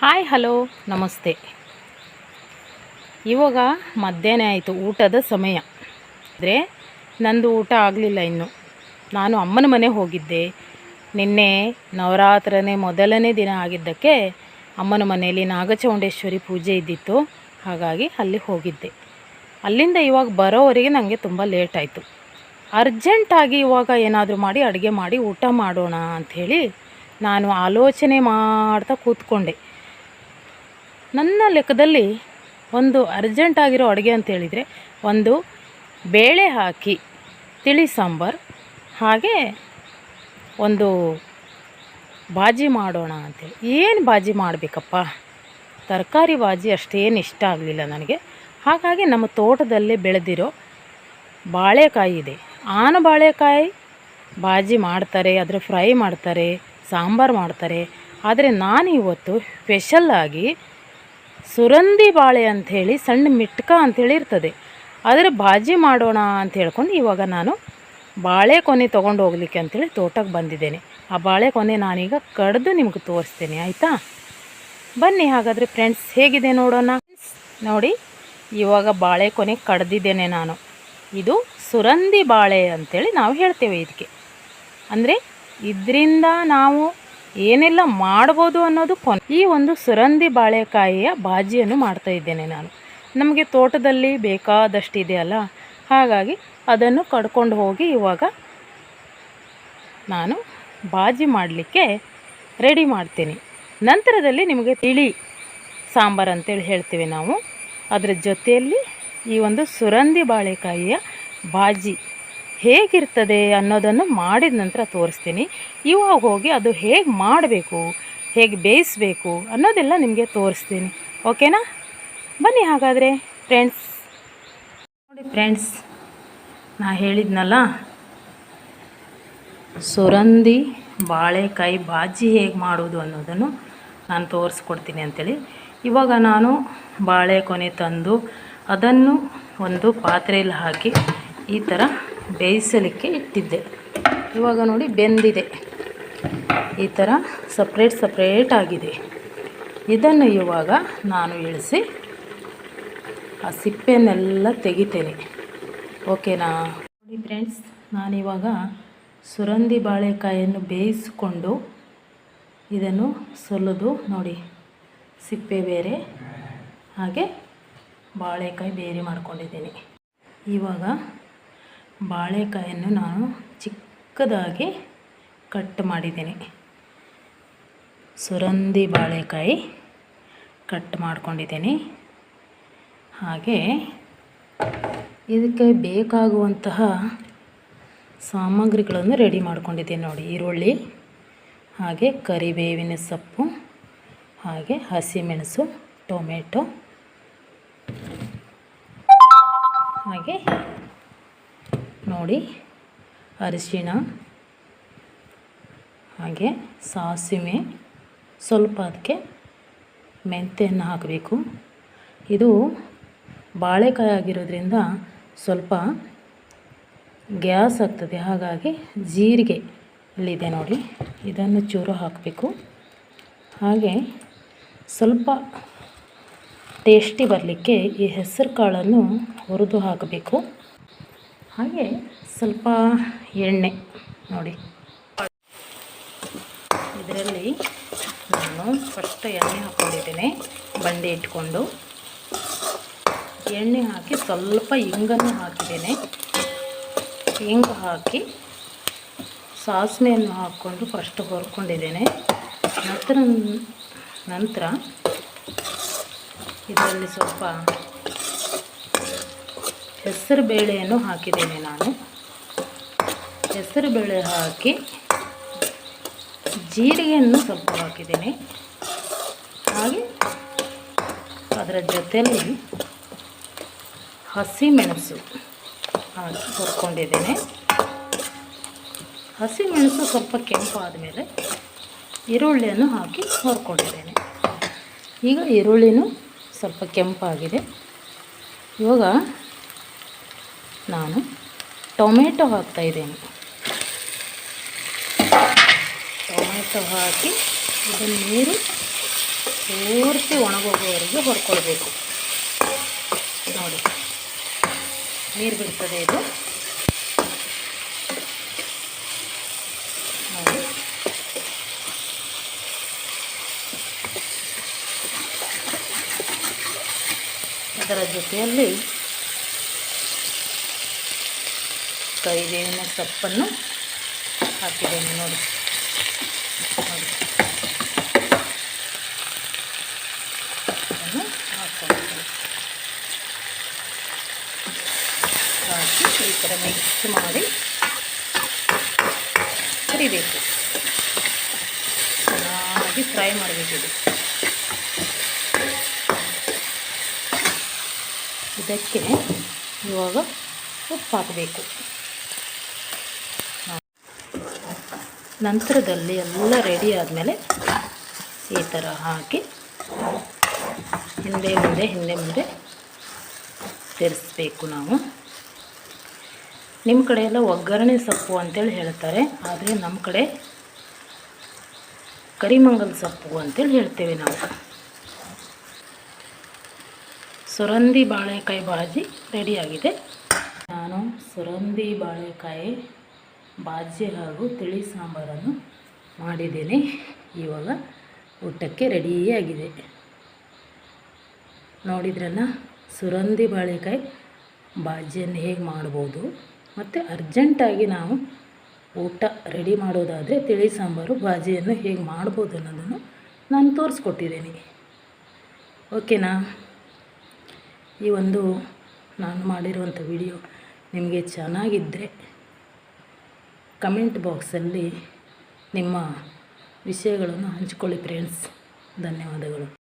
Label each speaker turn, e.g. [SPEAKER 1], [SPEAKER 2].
[SPEAKER 1] Hi hello ನಮಸ್ತೆ. ಇವಾಗ ಮಧ್ಯಾಹ್ನ ಆಯಿತು, ಊಟದ ಸಮಯ. ಅಂದರೆ ನಂದು ಊಟ ಆಗಲಿಲ್ಲ ಇನ್ನು. ನಾನು ಅಮ್ಮನ ಮನೆ ಹೋಗಿದ್ದೆ. ನಿನ್ನೆ ನವರಾತ್ರನೇ ಮೊದಲನೇ ದಿನ ಆಗಿದ್ದಕ್ಕೆ ಅಮ್ಮನ ಮನೆಯಲ್ಲಿ ನಾಗಚೌಂಡೇಶ್ವರಿ ಪೂಜೆ ಇದ್ದಿತ್ತು. ಹಾಗಾಗಿ ಅಲ್ಲಿ ಹೋಗಿದ್ದೆ. ಅಲ್ಲಿಂದ ಇವಾಗ ಬರೋವರೆಗೆ ನನಗೆ ತುಂಬ ಲೇಟ್ ಆಯಿತು. ಅರ್ಜೆಂಟಾಗಿ ಇವಾಗ ಏನಾದರೂ ಮಾಡಿ ಅಡುಗೆ ಮಾಡಿ ಊಟ ಮಾಡೋಣ ಅಂಥೇಳಿ ನಾನು ಆಲೋಚನೆ ಮಾಡ್ತಾ ಕೂತ್ಕೊಂಡೆ. ನನ್ನ ಲೆಕ್ಕದಲ್ಲಿ ಒಂದು ಅರ್ಜೆಂಟಾಗಿರೋ ಅಡುಗೆ ಅಂತೇಳಿದರೆ ಒಂದು ಬೇಳೆ ಹಾಕಿ ತಿಳಿ ಸಾಂಬಾರು, ಹಾಗೆ ಒಂದು ಬಾಜಿ ಮಾಡೋಣ ಅಂತೇಳಿ. ಏನು ಬಾಜಿ ಮಾಡಬೇಕಪ್ಪ, ತರಕಾರಿ ಬಾಜಿ ಅಷ್ಟೇನು ಇಷ್ಟ ಆಗಲಿಲ್ಲ ನನಗೆ. ಹಾಗಾಗಿ ನಮ್ಮ ತೋಟದಲ್ಲೇ ಬೆಳೆದಿರೋ ಬಾಳೆಕಾಯಿ ಇದೆ, ಆನ ಬಾಳೆಕಾಯಿ ಬಾಜಿ ಮಾಡ್ತಾರೆ, ಅದರ ಫ್ರೈ ಮಾಡ್ತಾರೆ, ಸಾಂಬಾರು ಮಾಡ್ತಾರೆ. ಆದರೆ ನಾನು ಇವತ್ತು ಸ್ಪೆಷಲ್ಲಾಗಿ ಸುರಂದಿ ಬಾಳೆ ಅಂಥೇಳಿ ಸಣ್ಣ ಮಿಟ್ಕ ಅಂಥೇಳಿ ಇರ್ತದೆ, ಅದರ ಬಾಜಿ ಮಾಡೋಣ ಅಂತ ಹೇಳ್ಕೊಂಡು ಇವಾಗ ನಾನು ಬಾಳೆ ಕೊನೆ ತೊಗೊಂಡು ಹೋಗ್ಲಿಕ್ಕೆ ಅಂಥೇಳಿ ತೋಟಕ್ಕೆ ಬಂದಿದ್ದೇನೆ. ಆ ಬಾಳೆ ಕೊನೆ ನಾನೀಗ ಕಡ್ದು ನಿಮ್ಗೆ ತೋರಿಸ್ತೇನೆ, ಆಯಿತಾ? ಬನ್ನಿ ಹಾಗಾದರೆ ಫ್ರೆಂಡ್ಸ್, ಹೇಗಿದೆ ನೋಡೋಣ. ನೋಡಿ, ಇವಾಗ ಬಾಳೆ ಕೊನೆ ಕಡ್ದಿದ್ದೇನೆ ನಾನು. ಇದು ಸುರಂದಿ ಬಾಳೆ ಅಂಥೇಳಿ ನಾವು ಹೇಳ್ತೇವೆ ಇದಕ್ಕೆ. ಅಂದರೆ ಇದರಿಂದ ನಾವು ಏನೆಲ್ಲ ಮಾಡ್ಬೋದು ಅನ್ನೋದು ಈ ಒಂದು ಸುರಂದಿ ಬಾಳೆಕಾಯಿಯ ಬಾಜಿಯನ್ನು ಮಾಡ್ತಾಯಿದ್ದೇನೆ ನಾನು. ನಮಗೆ ತೋಟದಲ್ಲಿ ಬೇಕಾದಷ್ಟು ಇದೆಯಲ್ಲ, ಹಾಗಾಗಿ ಅದನ್ನು ಕಡ್ಕೊಂಡು ಹೋಗಿ ಇವಾಗ ನಾನು ಬಾಜಿ ಮಾಡಲಿಕ್ಕೆ ರೆಡಿ ಮಾಡ್ತೀನಿ. ನಂತರದಲ್ಲಿ ನಿಮಗೆ ತಿಳಿ ಸಾಂಬಾರು ಅಂತೇಳಿ ಹೇಳ್ತೀವಿ ನಾವು, ಅದರ ಜೊತೆಯಲ್ಲಿ ಈ ಒಂದು ಸುರಂದಿ ಬಾಳೆಕಾಯಿಯ ಬಾಜಿ ಹೇಗಿರ್ತದೆ ಅನ್ನೋದನ್ನು ಮಾಡಿದ ನಂತರ ತೋರಿಸ್ತೀನಿ. ಇವಾಗ ಹೋಗಿ ಅದು ಹೇಗೆ ಮಾಡಬೇಕು, ಹೇಗೆ ಬೇಯಿಸಬೇಕು ಅನ್ನೋದೆಲ್ಲ ನಿಮಗೆ ತೋರಿಸ್ತೀನಿ, ಓಕೆನಾ? ಬನ್ನಿ ಹಾಗಾದರೆ ಫ್ರೆಂಡ್ಸ್. ನೋಡಿ ಫ್ರೆಂಡ್ಸ್, ನಾ ಹೇಳಿದ್ನಲ್ಲ ಸುರಂದಿ ಬಾಳೆಕಾಯಿ ಬಾಜಿ ಹೇಗೆ ಮಾಡೋದು ಅನ್ನೋದನ್ನು ನಾನು ತೋರಿಸ್ಕೊಡ್ತೀನಿ ಅಂಥೇಳಿ. ಇವಾಗ ನಾನು ಬಾಳೆ ಕೊನೆ ತಂದು ಅದನ್ನು ಒಂದು ಪಾತ್ರೆಯಲ್ಲಿ ಹಾಕಿ ಈ ಥರ ಬೇಯಿಸಲಿಕ್ಕೆ ಇಟ್ಟಿದ್ದೆ. ಇವಾಗ ನೋಡಿ ಬೆಂದಿದೆ, ಈ ಥರ ಸಪ್ರೇಟ್ ಆಗಿದೆ. ಇದನ್ನು ಇವಾಗ ನಾನು ಇಳಿಸಿ ಆ ಸಿಪ್ಪೆನೆಲ್ಲ ತೆಗಿತೇನೆ, ಓಕೆನಾ? ನೋಡಿ ಫ್ರೆಂಡ್ಸ್, ನಾನಿವಾಗ ಸುರಂದಿ ಬಾಳೆಕಾಯಿಯನ್ನು ಬೇಯಿಸಿಕೊಂಡು ಇದನ್ನು ಸುಲಿದು ನೋಡಿ, ಸಿಪ್ಪೆ ಬೇರೆ ಹಾಗೆ ಬಾಳೆಕಾಯಿ ಬೇರೆ ಮಾಡ್ಕೊಂಡಿದ್ದೀನಿ. ಇವಾಗ ಬಾಳೆಕಾಯನ್ನು ನಾನು ಚಿಕ್ಕದಾಗಿ ಕಟ್ ಮಾಡಿದ್ದೀನಿ. ಸುರಂದಿ ಬಾಳೆಕಾಯಿ ಕಟ್ ಮಾಡ್ಕೊಂಡಿದ್ದೀನಿ. ಹಾಗೆ ಇದಕ್ಕೆ ಬೇಕಾಗುವಂತಹ ಸಾಮಗ್ರಿಗಳನ್ನು ರೆಡಿ ಮಾಡ್ಕೊಂಡಿದ್ದೀನಿ ನೋಡಿ. ಈರುಳ್ಳಿ, ಹಾಗೆ ಕರಿಬೇವಿನ ಸೊಪ್ಪು, ಹಾಗೆ ಹಸಿಮೆಣಸು, ಟೊಮೆಟೊ, ಹಾಗೆ ನೋಡಿ ಅರಿಶಿಣ, ಹಾಗೆ ಸಾಸಿವೆ, ಸ್ವಲ್ಪ ಅದಕ್ಕೆ ಮೆಂತ್ಯವನ್ನು ಹಾಕಬೇಕು. ಇದು ಬಾಳೆಕಾಯಿ ಆಗಿರೋದ್ರಿಂದ ಸ್ವಲ್ಪ ಗ್ಯಾಸ್ ಆಗ್ತದೆ, ಹಾಗಾಗಿ ಜೀರಿಗೆ ಇಲ್ಲಿದೆ ನೋಡಿ, ಇದನ್ನು ಚೂರು ಹಾಕಬೇಕು. ಹಾಗೆ ಸ್ವಲ್ಪ ಟೇಸ್ಟಿ ಬರಲಿಕ್ಕೆ ಈ ಹೆಸರು ಕಾಳನ್ನು ಹುರಿದು ಹಾಕಬೇಕು. ಹಾಗೆ ಸ್ವಲ್ಪ ಎಣ್ಣೆ ನೋಡಿ, ಇದರಲ್ಲಿ ನಾನು ಫಸ್ಟ್ ಎಣ್ಣೆ ಹಾಕ್ಕೊಂಡಿದ್ದೇನೆ. ಬಂಡೆ ಇಟ್ಕೊಂಡು ಎಣ್ಣೆ ಹಾಕಿ ಸ್ವಲ್ಪ ಇಂಗನ್ನು ಹಾಕಿದ್ದೇನೆ. ಇಂಗು ಹಾಕಿ ಸಾಸಿವೆಯನ್ನು ಹಾಕ್ಕೊಂಡು ಫಸ್ಟ್ ಹುರ್ಕೊಂಡಿದ್ದೇನೆ. ನಂತರ ಇದರಲ್ಲಿ ಸ್ವಲ್ಪ ಹೆಸರು ಬೇಳೆಯನ್ನು ಹಾಕಿದ್ದೇನೆ ನಾನು. ಹೆಸರು ಬೇಳೆ ಹಾಕಿ ಜೀರಿಗೆಯನ್ನು ಸ್ವಲ್ಪ ಹಾಕಿದ್ದೇನೆ. ಹಾಗೆ ಅದರ ಜೊತೆಯಲ್ಲಿ ಹಸಿಮೆಣಸು ಹಾಕಿ ಹುರ್ಕೊಂಡಿದ್ದೇನೆ. ಹಸಿಮೆಣಸು ಸ್ವಲ್ಪ ಕೆಂಪಾದ ಮೇಲೆ ಈರುಳ್ಳಿಯನ್ನು ಹಾಕಿ ಹುರ್ಕೊಂಡಿದ್ದೇನೆ. ಈಗ ಈರುಳ್ಳಿನೂ ಸ್ವಲ್ಪ ಕೆಂಪಾಗಿದೆ. ಇವಾಗ ನಾನು ಟೊಮೆಟೊ ಹಾಕ್ತಾಯಿದ್ದೇನೆ. ಟೊಮೆಟೊ ಹಾಕಿ ಇದನ್ನು ನೀರು ಪೂರ್ತಿ ಒಣಗೋಗೋವರೆಗೆ ಹುರ್ಕೊಳ್ಬೇಕು. ನೋಡಿ ನೀರು ಬಿಡ್ತದೆ ಇದು. ನೋಡಿ ಅದರ ಜೊತೆಯಲ್ಲಿ ಕರಿಬೇವಿನ ಸೊಪ್ಪನ್ನು ಹಾಕಿದ್ದೇನೆ. ನೋಡಿ ನೋಡಿ ಅದನ್ನು ಹಾಕ್ಕೊಳ್ತೀನಿ. ಹಾಕಿ ಈ ಥರ ಮಿಕ್ಸ್ ಮಾಡಿ ಕರಿಬೇಕು. ಚೆನ್ನಾಗಿ ಫ್ರೈ ಮಾಡಬೇಕಿದೆ. ಇದಕ್ಕೆ ಇವಾಗ ಉಪ್ಪು ಹಾಕಬೇಕು. ನಂತರದಲ್ಲಿ ಎಲ್ಲ ರೆಡಿ ಆದಮೇಲೆ ಈ ಥರ ಹಾಕಿ ಹಿಂದೆ ಮುಂದೆ ತಿರ್ಸ್ಬೇಕು ನಾವು. ನಿಮ್ಮ ಕಡೆ ಎಲ್ಲ ಒಗ್ಗರಣೆ ಸೊಪ್ಪು ಅಂತೇಳಿ ಹೇಳ್ತಾರೆ, ಆದರೆ ನಮ್ಮ ಕಡೆ ಕರಿಮಂಗಲ ಸೊಪ್ಪು ಅಂತೇಳಿ ಹೇಳ್ತೇವೆ ನಾವು. ಸುರಂದಿ ಬಾಳೆಕಾಯಿ ಬಾಜಿ ರೆಡಿಯಾಗಿದೆ. ನಾನು ಸುರಂದಿ ಬಾಳೆಕಾಯಿ ಬಾಜಿ ಹಾಗೂ ತಿಳಿ ಸಾಂಬಾರನ್ನು ಮಾಡಿದ್ದೇನೆ. ಇವಾಗ ಊಟಕ್ಕೆ ರೆಡಿಯಾಗಿದೆ. ನೋಡಿದ್ರಲ್ಲ, ಸುರಂದಿ ಬಾಳೆಕಾಯಿ ಬಾಜಿಯನ್ನು ಹೇಗೆ ಮಾಡ್ಬೋದು, ಮತ್ತು ಅರ್ಜೆಂಟಾಗಿ ನಾವು ಊಟ ರೆಡಿ ಮಾಡೋದಾದರೆ ತಿಳಿ ಸಾಂಬಾರು ಬಾಜಿಯನ್ನು ಹೇಗೆ ಮಾಡ್ಬೋದು ಅನ್ನೋದನ್ನು ನಾನು ತೋರಿಸ್ಕೊಟ್ಟಿದ್ದೀನಿ. ಓಕೆನಾ? ಈ ಒಂದು ನಾನು ಮಾಡಿರುವಂಥ ವಿಡಿಯೋ ನಿಮಗೆ ಚೆನ್ನಾಗಿದ್ದರೆ ಕಮೆಂಟ್ ಬಾಕ್ಸಲ್ಲಿ ನಿಮ್ಮ ವಿಷಯಗಳನ್ನು ಹಂಚಿಕೊಳ್ಳಿ ಫ್ರೆಂಡ್ಸ್. ಧನ್ಯವಾದಗಳು.